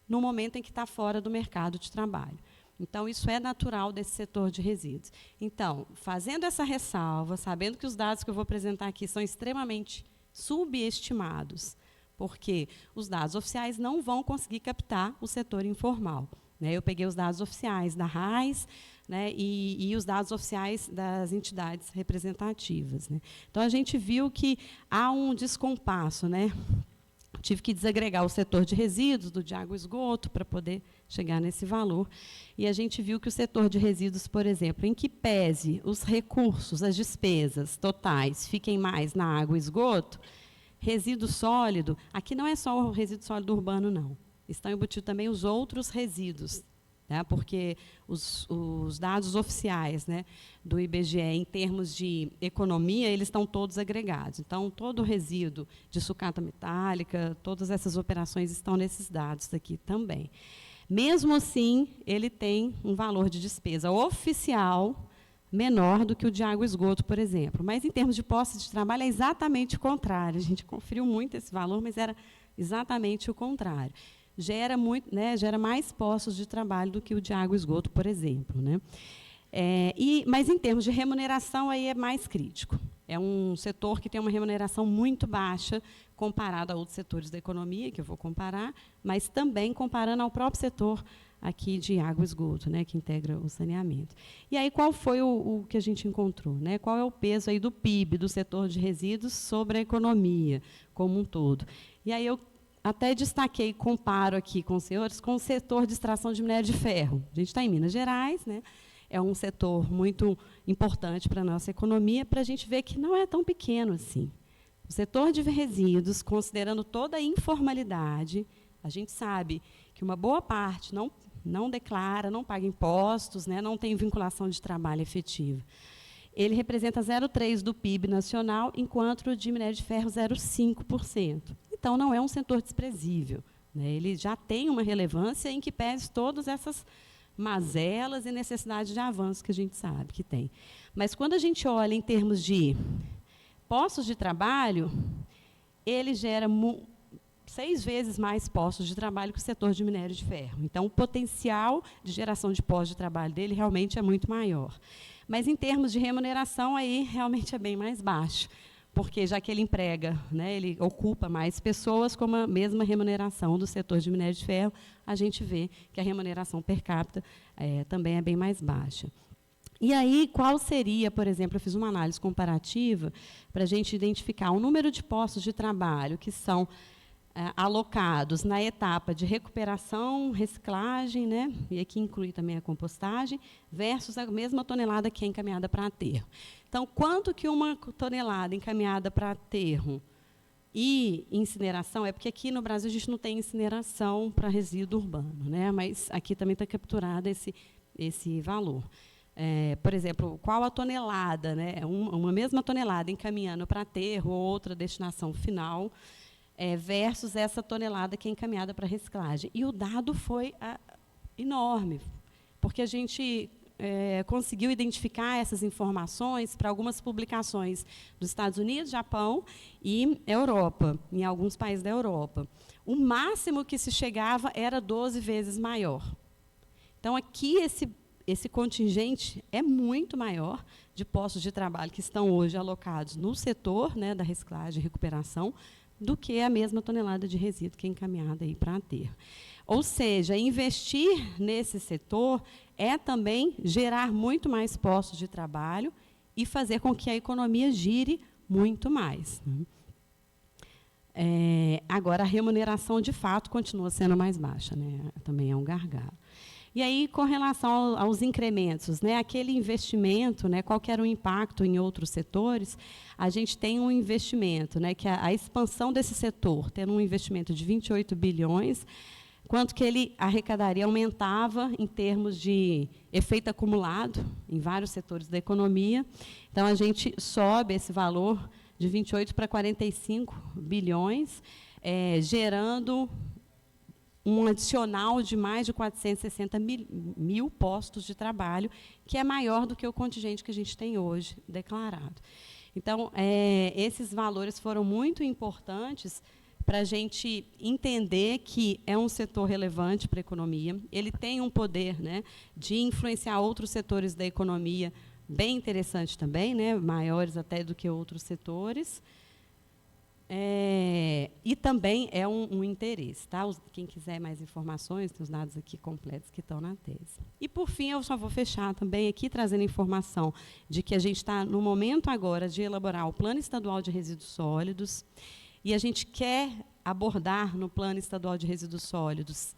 no momento em que está fora do mercado de trabalho. Então, isso é natural desse setor de resíduos. Então, fazendo essa ressalva, sabendo que os dados que eu vou apresentar aqui são extremamente subestimados, porque os dados oficiais não vão conseguir captar o setor informal. Né? Eu peguei os dados oficiais da RAIS, né, e os dados oficiais das entidades representativas. Né? Então, a gente viu que há um descompasso. Né? Tive que desagregar o setor de resíduos do de água e esgoto para poder chegar nesse valor. E a gente viu que o setor de resíduos, por exemplo, em que pese os recursos, as despesas totais fiquem mais na água e esgoto, resíduo sólido, aqui não é só o resíduo sólido urbano, não. Estão embutidos também os outros resíduos, né, porque os dados oficiais, né, do IBGE, em termos de economia, eles estão todos agregados. Então, todo o resíduo de sucata metálica, todas essas operações estão nesses dados aqui também. Mesmo assim, ele tem um valor de despesa oficial menor do que o de água e esgoto, por exemplo. Mas, em termos de postos de trabalho, é exatamente o contrário. A gente conferiu muito esse valor, mas era exatamente o contrário. Gera mais postos de trabalho do que o de água e esgoto, por exemplo. Né? Mas, em termos de remuneração, aí é mais crítico. É um setor que tem uma remuneração muito baixa comparado a outros setores da economia, que eu vou comparar, mas também comparando ao próprio setor aqui de água e esgoto, né, que integra o saneamento. E aí, qual foi o que a gente encontrou? Né? Qual é o peso aí do PIB, do setor de resíduos, sobre a economia como um todo? E aí eu até destaquei e comparo aqui com os senhores com o setor de extração de minério de ferro. A gente está em Minas Gerais, né? É um setor muito importante para a nossa economia, para a gente ver que não é tão pequeno assim. O setor de resíduos, considerando toda a informalidade, a gente sabe que uma boa parte não declara, não paga impostos, né, não tem vinculação de trabalho efetiva. Ele representa 0,3% do PIB nacional, enquanto o de minério de ferro 0,5%. Então, não é um setor desprezível. Né? Ele já tem uma relevância em que pese todas essas mazelas e necessidades de avanço que a gente sabe que tem. Mas, quando a gente olha em termos de postos de trabalho, ele gera 6 vezes mais postos de trabalho que o setor de minério de ferro. Então, o potencial de geração de postos de trabalho dele realmente é muito maior. Mas, em termos de remuneração, aí realmente é bem mais baixo, porque já que ele emprega, né, ele ocupa mais pessoas com a mesma remuneração do setor de minério de ferro, a gente vê que a remuneração per capita também é bem mais baixa. E aí, qual seria, por exemplo, eu fiz uma análise comparativa para a gente identificar o número de postos de trabalho que são alocados na etapa de recuperação, reciclagem, né, e aqui inclui também a compostagem, versus a mesma tonelada que é encaminhada para aterro. Então, quanto que uma tonelada encaminhada para aterro e incineração, é porque aqui no Brasil a gente não tem incineração para resíduo urbano, né, mas aqui também está capturado esse valor. Por exemplo, qual a tonelada, né, uma mesma tonelada encaminhando para aterro ou outra destinação final, versus essa tonelada que é encaminhada para reciclagem. E o dado foi enorme, porque a gente conseguiu identificar essas informações para algumas publicações dos Estados Unidos, Japão e Europa, em alguns países da Europa. O máximo que se chegava era 12 vezes maior. Então, aqui, esse contingente é muito maior de postos de trabalho que estão hoje alocados no setor, né, da reciclagem e recuperação, do que a mesma tonelada de resíduo que é encaminhada aí para aterro. Ou seja, investir nesse setor é também gerar muito mais postos de trabalho e fazer com que a economia gire muito mais. Agora, a remuneração, de fato, continua sendo mais baixa, né? Também é um gargalo. E aí, com relação aos incrementos, né, aquele investimento, né, qual que era o impacto em outros setores, a gente tem um investimento, né, que a expansão desse setor, tendo um investimento de 28 bilhões, quanto que ele arrecadaria, aumentava em termos de efeito acumulado em vários setores da economia. Então, a gente sobe esse valor de 28 para 45 bilhões, gerando um adicional de mais de 460 mil postos de trabalho, que é maior do que o contingente que a gente tem hoje declarado. Então, esses valores foram muito importantes para a gente entender que é um setor relevante para a economia, ele tem um poder, né, de influenciar outros setores da economia, bem interessante também, né, maiores até do que outros setores. E também é um interesse. Tá? Quem quiser mais informações, tem os dados aqui completos que estão na tese. E, por fim, eu só vou fechar também aqui, trazendo informação de que a gente está no momento agora de elaborar o Plano Estadual de Resíduos Sólidos, e a gente quer abordar no Plano Estadual de Resíduos Sólidos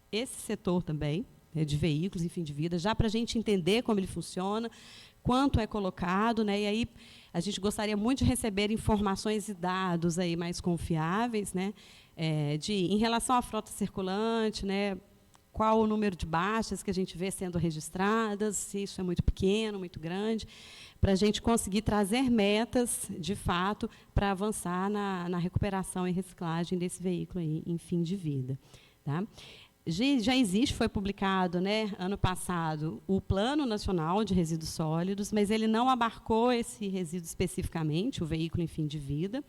esse setor também, né, de veículos em fim de vida, já para a gente entender como ele funciona, quanto é colocado, né, e aí a gente gostaria muito de receber informações e dados aí mais confiáveis, né, em relação à frota circulante, né, qual o número de baixas que a gente vê sendo registradas, se isso é muito pequeno, muito grande, para a gente conseguir trazer metas, de fato, para avançar na recuperação e reciclagem desse veículo aí, em fim de vida. Tá? Já existe, foi publicado, né, ano passado, o Plano Nacional de Resíduos Sólidos, mas ele não abarcou esse resíduo especificamente, o veículo em fim de vida,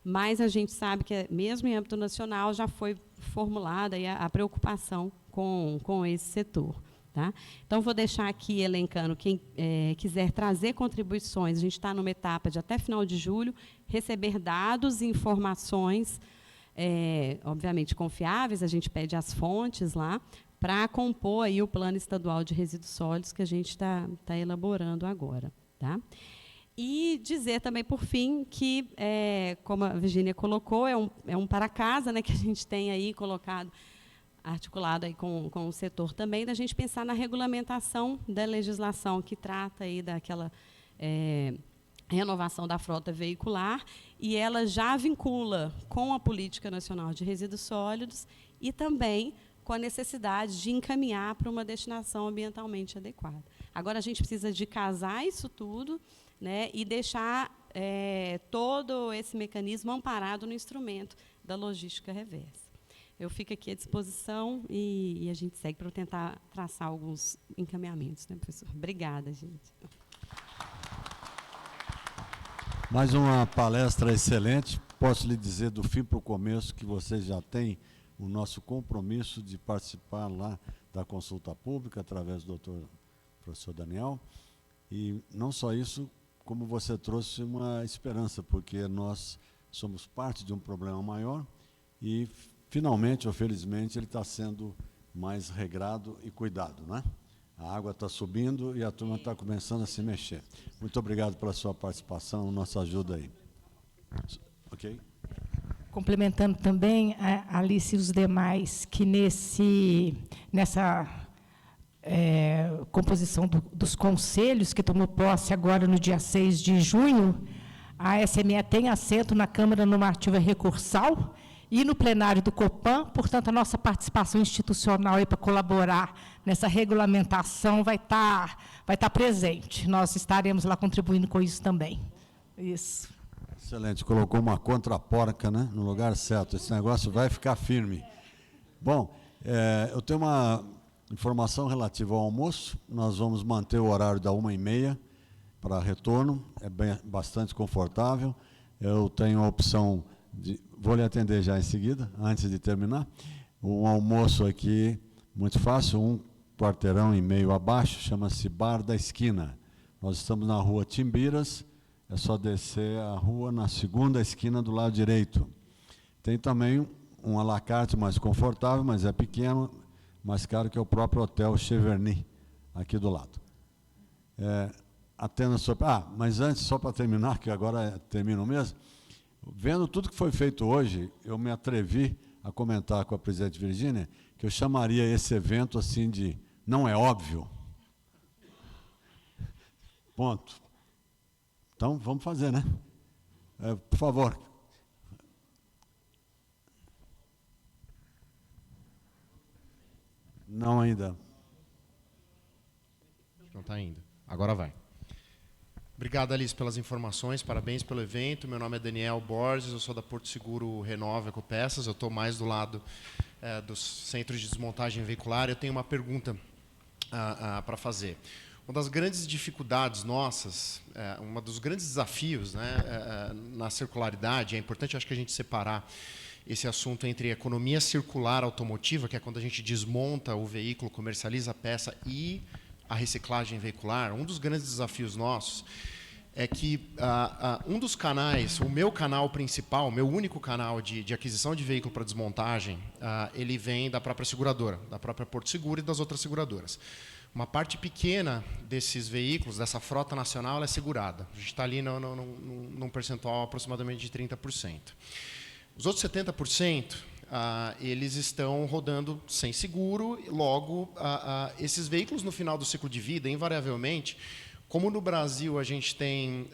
mas a gente sabe que, mesmo em âmbito nacional, já foi formulada aí a preocupação com esse setor. Tá? Então, vou deixar aqui elencando quem quiser trazer contribuições. A gente está numa etapa de, até final de julho, receber dados e informações, obviamente, confiáveis, a gente pede as fontes lá, para compor aí o Plano Estadual de Resíduos Sólidos que a gente está elaborando agora. Tá? E dizer também, por fim, que, como a Virgínia colocou, é um para-casa, né, que a gente tem aí colocado, articulado aí com o setor também, da gente pensar na regulamentação da legislação que trata aí daquela renovação da frota veicular, e ela já vincula com a Política Nacional de Resíduos Sólidos e também com a necessidade de encaminhar para uma destinação ambientalmente adequada. Agora, a gente precisa de casar isso tudo, né, e deixar todo esse mecanismo amparado no instrumento da logística reversa. Eu fico aqui à disposição e a gente segue para tentar traçar alguns encaminhamentos, né, professor? Obrigada, gente. Mais uma palestra excelente. Posso lhe dizer do fim para o começo que vocês já têm o nosso compromisso de participar lá da consulta pública através do professor Daniel. E não só isso, como você trouxe uma esperança, porque nós somos parte de um problema maior e, finalmente ou felizmente, ele está sendo mais regrado e cuidado, né? A água está subindo e a turma está começando a se mexer. Muito obrigado pela sua participação, nossa ajuda aí. Ok? Complementando também, Alice e os demais, que nessa composição dos conselhos, que tomou posse agora no dia 6 de junho, a SME tem assento na Câmara Normativa Recursal e no plenário do Copan, portanto, a nossa participação institucional para colaborar nessa regulamentação vai estar presente. Nós estaremos lá contribuindo com isso também. Isso. Excelente, colocou uma contraporca, né, no lugar certo. Esse negócio vai ficar firme. Bom, eu tenho uma informação relativa ao almoço. Nós vamos manter o horário da 13h30 para retorno. Bastante confortável. Eu tenho a opção de... Vou lhe atender já em seguida, antes de terminar. Um almoço aqui, muito fácil, 1,5 quarteirão abaixo, chama-se Bar da Esquina. Nós estamos na rua Timbiras, é só descer a rua na segunda esquina do lado direito. Tem também um à la carte mais confortável, mas é pequeno, mais caro que o próprio Hotel Cheverny, aqui do lado. Mas antes, só para terminar, que agora termino mesmo, vendo tudo que foi feito hoje, eu me atrevi a comentar com a presidente Virgínia que eu chamaria esse evento assim de não é óbvio. Ponto. Então, vamos fazer, né? Por favor. Não ainda. Não está ainda. Agora vai. Obrigado, Alice, pelas informações, parabéns pelo evento. Meu nome é Daniel Borges, eu sou da Porto Seguro Renova Ecopeças, eu estou mais do lado dos centros de desmontagem veicular. Eu tenho uma pergunta para fazer. Uma das grandes dificuldades nossas, um dos grandes desafios, né, na circularidade, é importante, acho que a gente separar esse assunto entre economia circular automotiva, que é quando a gente desmonta o veículo, comercializa a peça, e a reciclagem veicular. Um dos grandes desafios nossos é que um dos canais, o meu canal principal, o meu único canal de aquisição de veículo para desmontagem, ele vem da própria seguradora, da própria Porto Seguro e das outras seguradoras. Uma parte pequena desses veículos, dessa frota nacional, ela é segurada. A gente está ali num percentual aproximadamente de 30%. Os outros 70%, eles estão rodando sem seguro, logo, esses veículos no final do ciclo de vida, invariavelmente, como no Brasil a gente tem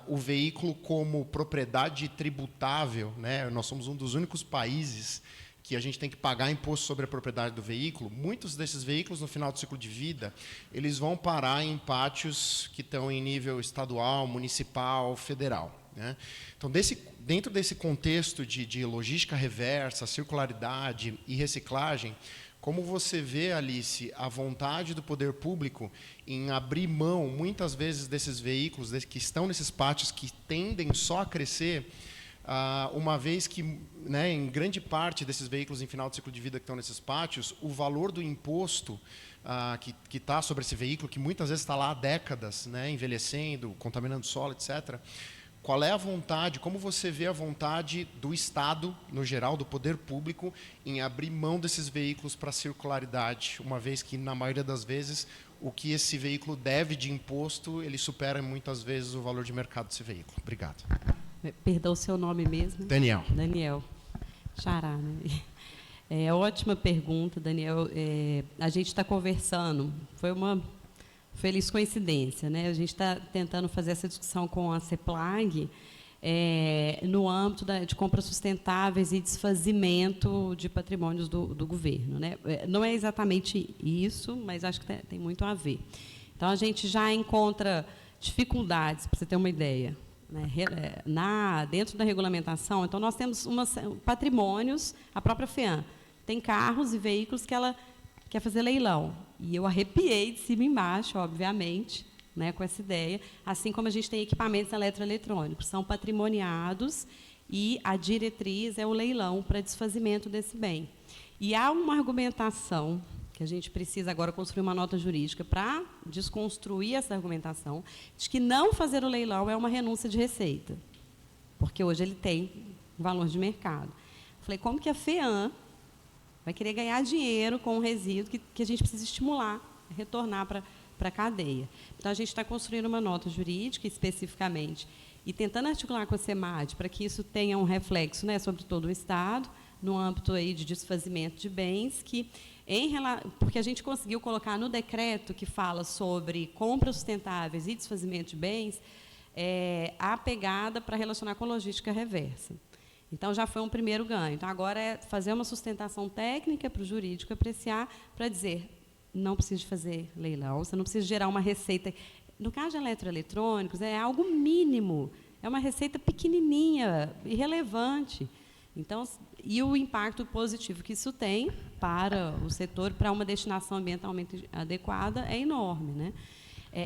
o veículo como propriedade tributável, né? Nós somos um dos únicos países que a gente tem que pagar imposto sobre a propriedade do veículo, muitos desses veículos no final do ciclo de vida, eles vão parar em pátios que estão em nível estadual, municipal, federal, né? Então, dentro desse contexto de logística reversa, circularidade e reciclagem, como você vê, Alice, a vontade do poder público em abrir mão, muitas vezes, desses veículos que estão nesses pátios, que tendem só a crescer, uma vez que, né, em grande parte desses veículos em final de ciclo de vida que estão nesses pátios, o valor do imposto que está sobre esse veículo, que muitas vezes está lá há décadas, né, envelhecendo, contaminando o solo, etc., qual é a vontade, como você vê a vontade do Estado, no geral, do poder público, em abrir mão desses veículos para a circularidade, uma vez que, na maioria das vezes, o que esse veículo deve de imposto, ele supera muitas vezes o valor de mercado desse veículo. Obrigado. Perdão o seu nome mesmo? Daniel. Daniel. Xará, né? Ótima pergunta, Daniel. A gente está conversando, foi uma feliz coincidência, né? A gente está tentando fazer essa discussão com a CEPLAG no âmbito de compras sustentáveis e desfazimento de patrimônios do governo, né? Não é exatamente isso, mas acho que tem muito a ver. Então, a gente já encontra dificuldades, para você ter uma ideia, né? Dentro da regulamentação. Então, nós temos patrimônios, a própria FEAM tem carros e veículos que ela quer fazer leilão. E eu arrepiei de cima e embaixo, obviamente, né, com essa ideia, assim como a gente tem equipamentos eletroeletrônicos, são patrimoniados e a diretriz é o leilão para desfazimento desse bem. E há uma argumentação que a gente precisa agora construir uma nota jurídica para desconstruir essa argumentação de que não fazer o leilão é uma renúncia de receita, porque hoje ele tem um valor de mercado. Falei, como que a FEAM vai querer ganhar dinheiro com um resíduo que a gente precisa estimular retornar para a cadeia. Então, a gente está construindo uma nota jurídica, especificamente, e tentando articular com a SEMAD para que isso tenha um reflexo, né, sobre todo o Estado, no âmbito aí de desfazimento de bens, porque a gente conseguiu colocar no decreto que fala sobre compras sustentáveis e desfazimento de bens, a pegada para relacionar com logística reversa. Então, já foi um primeiro ganho. Então, agora é fazer uma sustentação técnica para o jurídico apreciar, para dizer, não precisa de fazer leilão, você não precisa gerar uma receita. No caso de eletroeletrônicos, é algo mínimo, é uma receita pequenininha, irrelevante. Então, e o impacto positivo que isso tem para o setor, para uma destinação ambientalmente adequada, é enorme, né?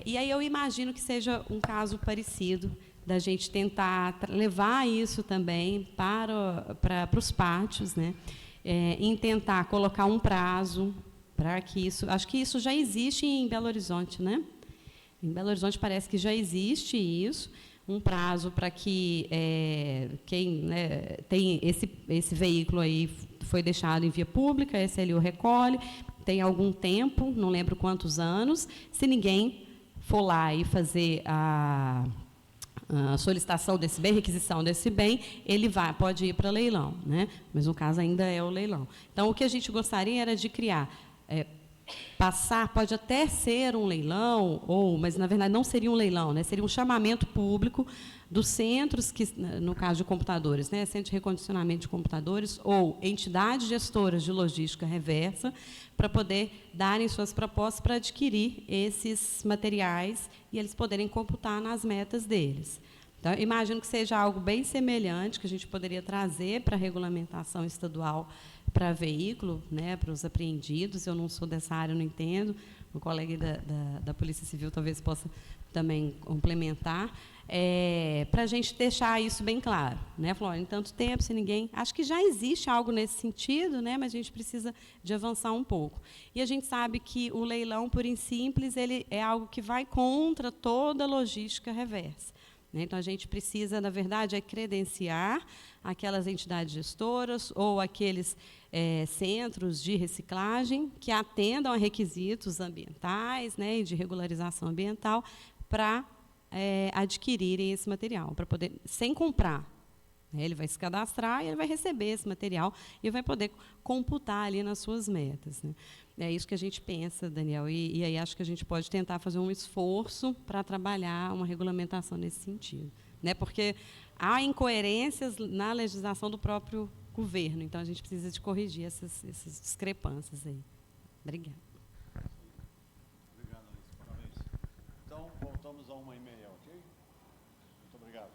E aí eu imagino que seja um caso parecido, da gente tentar levar isso também para os pátios, né? Em tentar colocar um prazo para que isso... Acho que isso já existe em Belo Horizonte, né? Em Belo Horizonte parece que já existe isso, um prazo para que quem, né, tem esse veículo aí foi deixado em via pública, a SLU recolhe, tem algum tempo, não lembro quantos anos, se ninguém for lá e fazer a solicitação desse bem, requisição desse bem, ele pode ir para leilão, né? Mas no caso ainda é o leilão. Então, o que a gente gostaria era de criar, pode até ser um leilão, mas na verdade não seria um leilão, né? Seria um chamamento público dos centros, que, no caso de computadores, né? Centro de recondicionamento de computadores ou entidades gestoras de logística reversa, para poder darem suas propostas para adquirir esses materiais e eles poderem computar nas metas deles. Então, imagino que seja algo bem semelhante que a gente poderia trazer para a regulamentação estadual para veículo, né, para os apreendidos. Eu não sou dessa área, não entendo. O colega da Polícia Civil talvez possa também complementar, para a gente deixar isso bem claro, né? Falou, em tanto tempo, se ninguém... Acho que já existe algo nesse sentido, né? Mas a gente precisa de avançar um pouco. E a gente sabe que o leilão, puro e simples, ele é algo que vai contra toda a logística reversa. Então, a gente precisa, na verdade, credenciar aquelas entidades gestoras ou aqueles centros de reciclagem que atendam a requisitos ambientais, né, e de regularização ambiental para adquirirem esse material, para poder, sem comprar. Ele vai se cadastrar e ele vai receber esse material e vai poder computar ali nas suas metas, né? É isso que a gente pensa, Daniel, e aí acho que a gente pode tentar fazer um esforço para trabalhar uma regulamentação nesse sentido, né? Porque há incoerências na legislação do próprio governo, então a gente precisa de corrigir essas discrepâncias aí. Obrigada. Obrigado, Alice. Parabéns. Então, voltamos a 1h30, ok? Muito obrigado.